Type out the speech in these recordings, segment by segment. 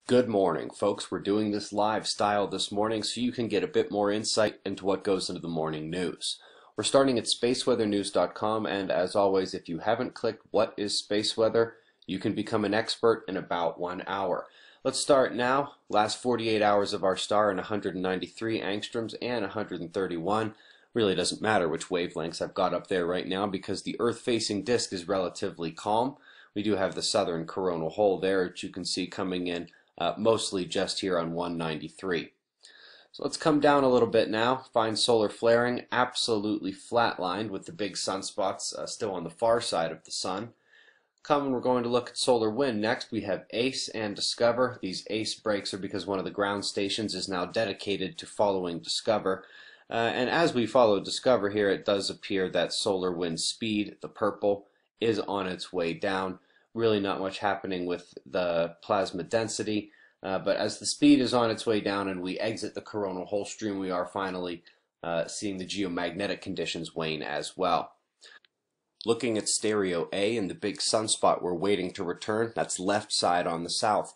Good morning, folks. We're doing this live style this morning so you can get a bit more insight into what goes into the morning news. We're starting at spaceweathernews.com, and as always, if you haven't clicked What is Space Weather, you can become an expert in about 1 hour. Let's start now. Last 48 hours of our star in 193 angstroms and 131. Really doesn't matter which wavelengths I've got up there right now because the Earth-facing disk is relatively calm. We do have the southern coronal hole there, which you can see coming in mostly just here on 193. So let's come down a little bit now. Find solar flaring absolutely flatlined with the big sunspots still on the far side of the sun. We're going to look at solar wind next. We have ACE and Discover. These ACE breaks are because one of the ground stations is now dedicated to following Discover. And as we follow Discover here, it does appear that solar wind speed, the purple, is on its way down. Really not much happening with the plasma density, but as the speed is on its way down and we exit the coronal hole stream, we are finally seeing the geomagnetic conditions wane as well. Looking at stereo A and the big sunspot we're waiting to return, that's left side on the south.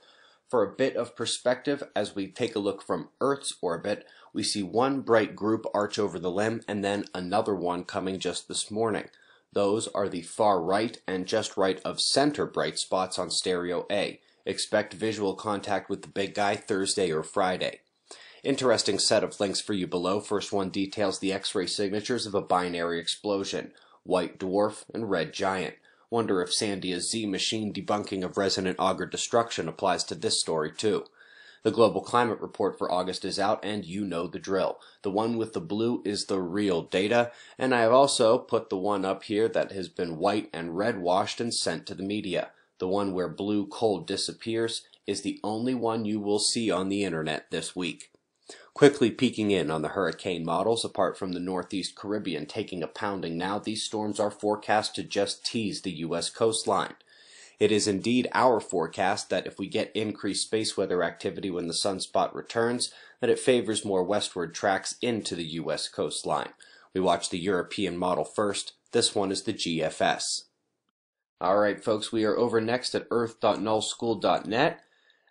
For a bit of perspective, as we take a look from Earth's orbit, we see one bright group arch over the limb and then another one coming just this morning. Those are the far right and just right of center bright spots on stereo A. Expect visual contact with the big guy Thursday or Friday. Interesting set of links for you below. First one details the X-ray signatures of a binary explosion, white dwarf and red giant. Wonder if Sandia's Z machine debunking of resonant auger destruction applies to this story too. The global climate report for August is out, and you know the drill. The one with the blue is the real data, and I have also put the one up here that has been white and red washed and sent to the media. The one where blue cold disappears is the only one you will see on the internet this week. Quickly peeking in on the hurricane models, apart from the Northeast Caribbean taking a pounding now, these storms are forecast to just tease the U.S. coastline. It is indeed our forecast that if we get increased space weather activity when the sunspot returns, that it favors more westward tracks into the U.S. coastline. We watch the European model first. This one is the GFS. Alright folks, we are over next at earth.nullschool.net.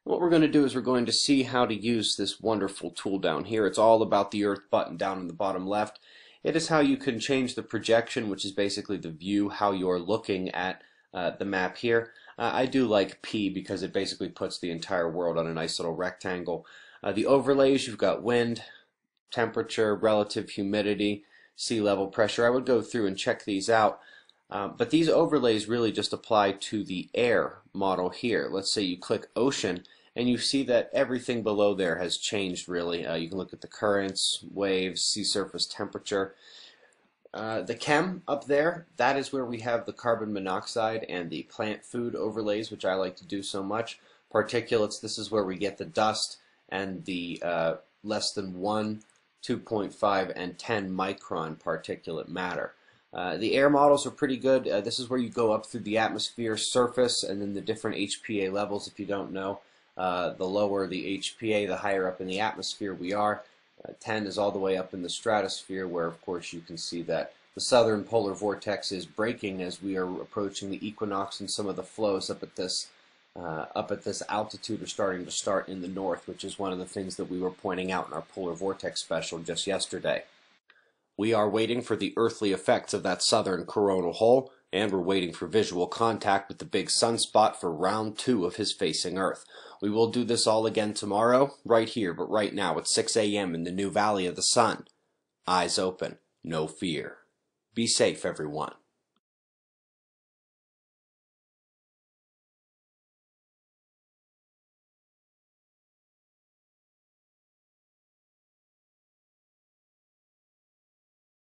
What we're going to do is we're going to see how to use this wonderful tool down here. It's all about the Earth button down in the bottom left. It is how you can change the projection, which is basically the view, how you're looking at the map here. I do like P because it basically puts the entire world on a nice little rectangle. The overlays, you've got wind, temperature, relative humidity, sea level pressure. I would go through and check these out. But these overlays really just apply to the air model here. Let's say you click ocean and you see that everything below there has changed really. You can look at the currents, waves, sea surface temperature. The chem up there, that is where we have the carbon monoxide and the plant food overlays, which I like to do so much. Particulates, this is where we get the dust and the less than 1, 2.5, and 10 micron particulate matter. The air models are pretty good. This is where you go up through the atmosphere surface and then the different HPA levels. If you don't know, the lower the HPA, the higher up in the atmosphere we are. 10 is all the way up in the stratosphere, where of course you can see that the southern polar vortex is breaking as we are approaching the equinox, and some of the flows up at this altitude are starting to start in the north, which is one of the things that we were pointing out in our polar vortex special just yesterday. We are waiting for the earthly effects of that southern coronal hole, and we're waiting for visual contact with the big sunspot for round 2 of his facing Earth. We will do this all again tomorrow, right here, but right now at 6 a.m. in the new Valley of the Sun. Eyes open, no fear. Be safe, everyone.